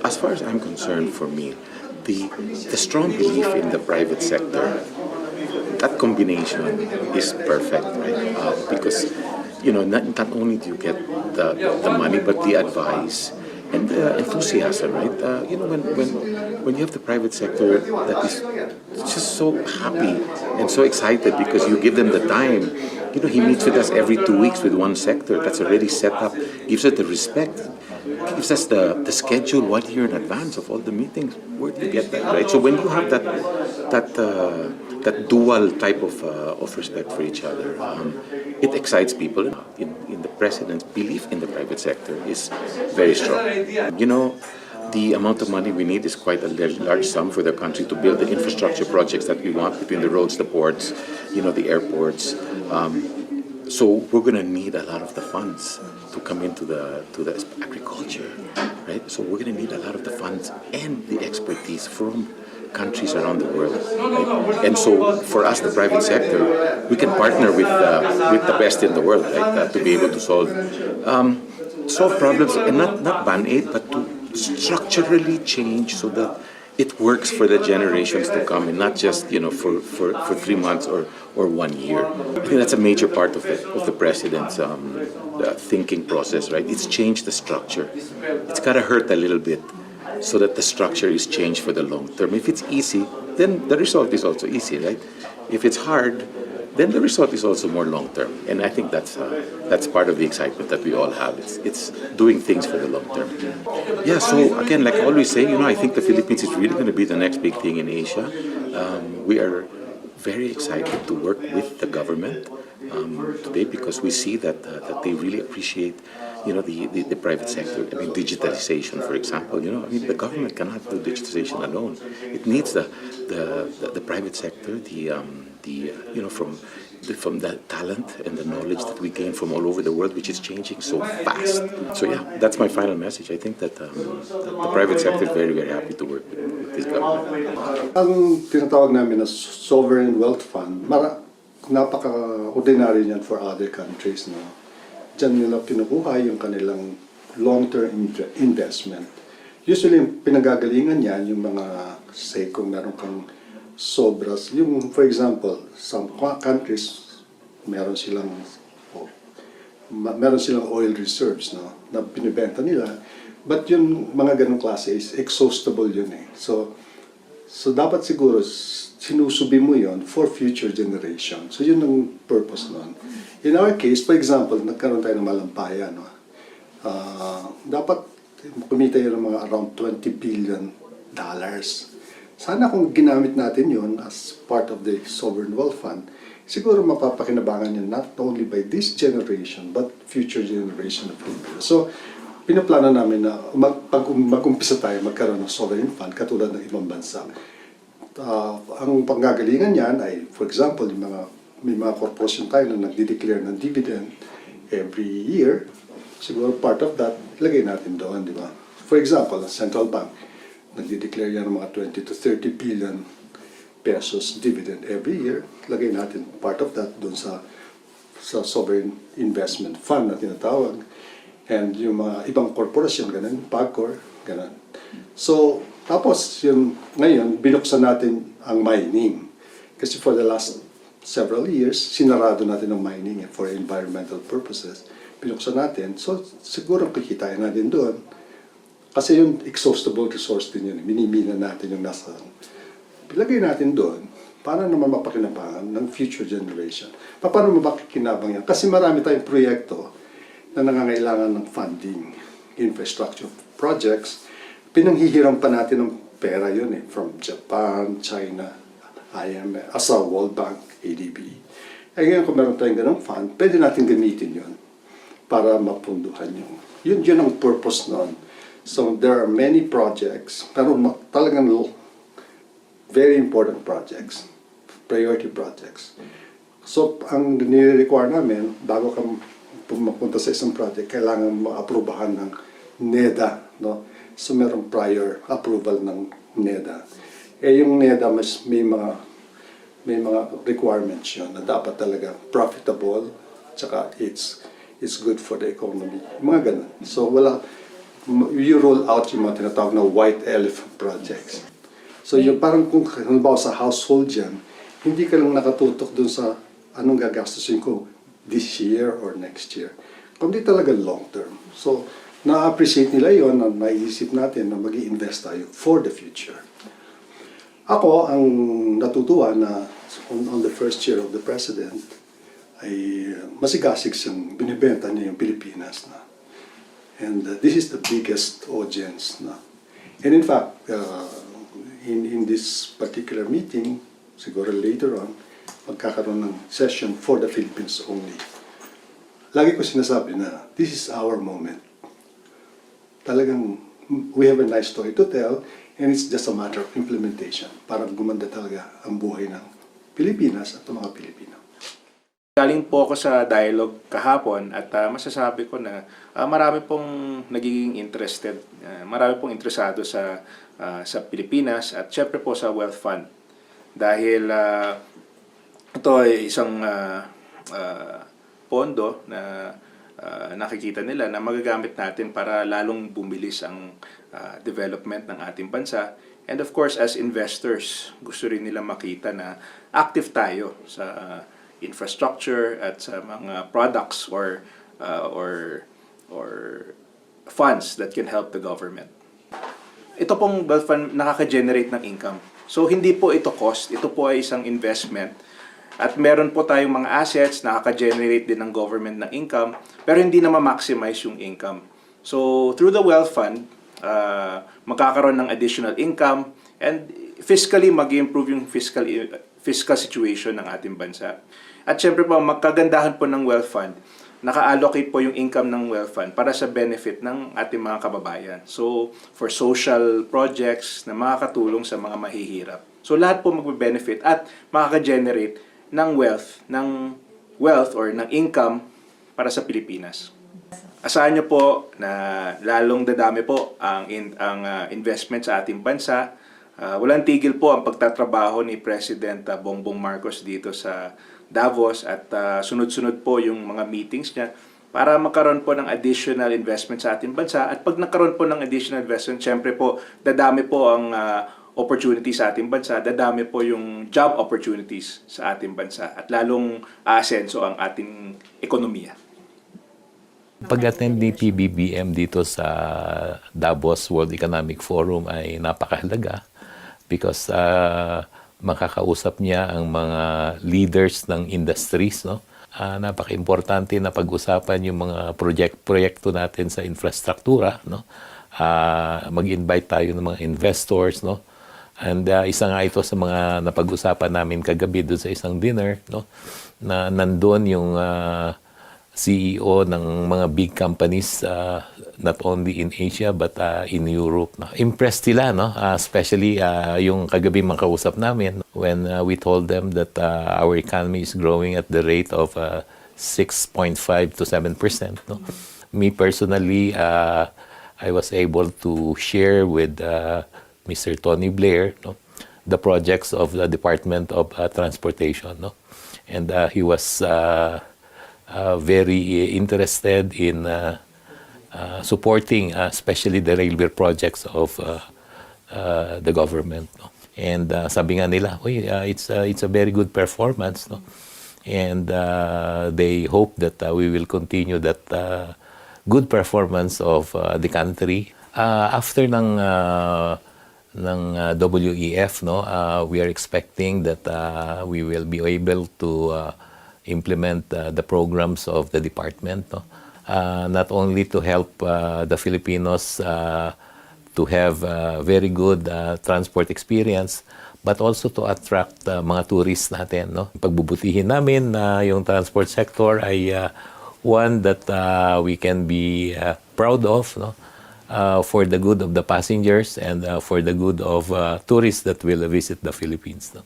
as far as I'm concerned, for me, the strong belief in the private sector, that combination is perfect, right? Because not only do you get the money, but the advice and the enthusiasm, right? When you have the private sector that is just so happy and so excited because you give them the time. He meets with us every 2 weeks with one sector that's already set up, gives us the respect, gives us the schedule 1 year in advance of all the meetings. Where do you get that, right? So when you have that dual type of respect for each other, it excites people. In the president's belief in the private sector is very strong. The amount of money we need is quite a large sum for the country to build the infrastructure projects that we want between the roads, the ports, the airports. So we're going to need a lot of the funds to come into the agriculture, right? So we're going to need a lot of the funds and the expertise from countries around the world, right? And so for us, the private sector, we can partner with the best in the world, right? To be able to solve problems, and not band-aid, but to structurally change so that it works for the generations to come, and not just for 3 months or 1 year. I think that's a major part of the president's thinking process, right? It's changed the structure. It's got to hurt a little bit so that the structure is changed for the long term. If it's easy, then the result is also easy, right? If it's hard, then the result is also more long term. And I think that's part of the excitement that we all have. It's doing things for the long term. Yeah, so again, like I always say, I think the Philippines is really going to be the next big thing in Asia. We are very excited to work with the government today because we see that they really appreciate the private sector. I mean, digitalization, for example. The government cannot do digitalization alone. It needs the private sector, from the talent and the knowledge that we gain from all over the world, which is changing so fast. So yeah, that's my final message. I think that the private sector is very, very happy to work with this government. Ang tinatawag namin na sovereign wealth fund, napaka-ordinary niyan for other countries. No? Diyan nila kinukuha yung kanilang long-term investment. Usually, yung pinagagalingan niyan, yung mga, say, kung meron kang sobras, yung, for example, some countries, meron silang oil reserves, no, na binibenta nila. But yung mga ganong klase is exhaustible yun eh. So dapat siguro, sinusubi mo yon for future generation. So yun ang purpose nun. In our case, for example, nagkaroon tayo ng malampayan. No? Dapat kumita yun ng mga around $20 billion. Sana kung ginamit natin yun as part of the Sovereign Wealth Fund, siguro mapapakinabangan yun not only by this generation, but future generation of Filipinos. So, pinaplano namin na mag-umpisa tayo magkaroon ng Sovereign Fund katulad ng ibang bansa. Ang panggagalingan niyan ay, for example, may mga korporasyon tayo na nagdi-declare ng dividend every year. Siguro part of that, ilagay natin doon, di ba? For example, the central bank, nagdi-declare yan ng mga 20 to 30 billion pesos dividend every year. Lagay natin part of that doon sa sovereign investment fund na tinatawag. And yung mga ibang korporasyon, ganun, PAGCOR, ganun. So, tapos, ngayon, binuksan natin ang mining. Kasi for the last several years, sinarado natin ang mining for environmental purposes. Binuksan natin. So, siguro kikitain natin doon. Kasi yung exhaustible resource din yun. Minimina natin yung nasa. Pilagay natin doon para naman mapakinabangan ng future generation. Paano mapakinabang yan? Kasi marami tayong proyekto na nangangailangan ng funding, infrastructure projects. Pinanghihiram pa natin ng pera yun eh. From Japan, China, IMF, asa World Bank, ADB. Ngayon kung meron tayong ganong fund, pwede natin gamitin yun para mapunduhan yun ang purpose nun. So there are many projects, pero talagang very important projects, priority projects. So ang nire-require namin, bago ka pumapunta sa isang project, kailangan ma-aprobahan ng NEDA. No? So merong prior approval ng NEDA. Yung NEDA may mga requirements yun na dapat talaga profitable, tsaka it's good for the economy. Mga ganun. So you roll out yung mga tinatawag na white elephant projects. So yung parang kung halimbawa sa household yan, hindi ka lang nakatutok dun sa anong gagastusin ko this year or next year. Kundi talaga long term. So na-appreciate nila yon na naisip natin na mag-i-invest tayo for the future. Ako, ang natutuwa na on the first year of the President, ay masigasig siyang binibenta niya yung Pilipinas na. And this is the biggest audience na. And in fact, in this particular meeting, siguro later on, magkakaroon ng session for the Philippines only. Lagi ko sinasabi na this is our moment. Talagang we have a nice story to tell, and it's just a matter of implementation para gumanda talaga ang buhay ng Pilipinas at ng mga Pilipino. Galing po ako sa dialogue kahapon at masasabi ko na marami pong nagiging interested, marami pong interesado sa Pilipinas at syempre po sa Wealth Fund. Dahil ito ay isang pondo na nakikita nila na magagamit natin para lalong bumilis ang development ng ating bansa. And of course, as investors, gusto rin nila makita na active tayo sa infrastructure at sa mga products or funds that can help the government. Ito pong wealth fund nakaka-generate ng income. So hindi po ito cost, ito po ay isang investment. At meron po tayong mga assets na nakaka-generate din ng government ng income, pero hindi na ma-maximize yung income. So through the wealth fund, magkakaroon ng additional income and fiscally mag-improve yung fiscal situation ng ating bansa. At syempre po, magkagandahan po ng wealth fund, naka-allocate po yung income ng wealth fund para sa benefit ng ating mga kababayan. So, for social projects na makakatulong sa mga mahihirap. So, lahat po magbe-benefit at makaka-generate ng wealth or ng income para sa Pilipinas. Asahan nyo po na lalong dadami po ang investment sa ating bansa. Walang tigil po ang pagtatrabaho ni President Bongbong Marcos dito sa Davos at sunod-sunod po yung mga meetings niya para magkaroon po ng additional investment sa ating bansa. At pag nagkaroon po ng additional investment, syempre po, dadami po ang opportunities sa ating bansa, dadami po yung job opportunities sa ating bansa at lalong aasenso ang ating ekonomiya. Pag-attend ni PBBM dito sa Davos World Economic Forum ay napakahalaga because makakausap niya ang mga leaders ng industries, no? Napaka-importante na pag-usapan yung mga proyekto natin sa infrastruktura, no? Mag-invite tayo ng mga investors, no? And isa nga ito sa mga napag-usapan namin kagabi doon sa isang dinner, no? Na nandoon yung CEO ng mga big companies, not only in Asia but in Europe. Impressed sila, no? Especially yung kagabi mga kausap namin when we told them that our economy is growing at the rate of 6.5 to 7%. No? Me personally, I was able to share with Mr. Tony Blair, no? The projects of the Department of Transportation. No? And he was very interested in supporting especially the railway projects of the government. No? And sabi nga nila, it's a very good performance. No? And they hope that we will continue that good performance of the country. After ng WEF, no, we are expecting that we will be able to implement the programs of the department, no? Not only to help the Filipinos to have very good transport experience, but also to attract mga tourists natin. No? Pagbubutihin namin na yung transport sector ay one that we can be proud of, no? For the good of the passengers and for the good of tourists that will visit the Philippines. No?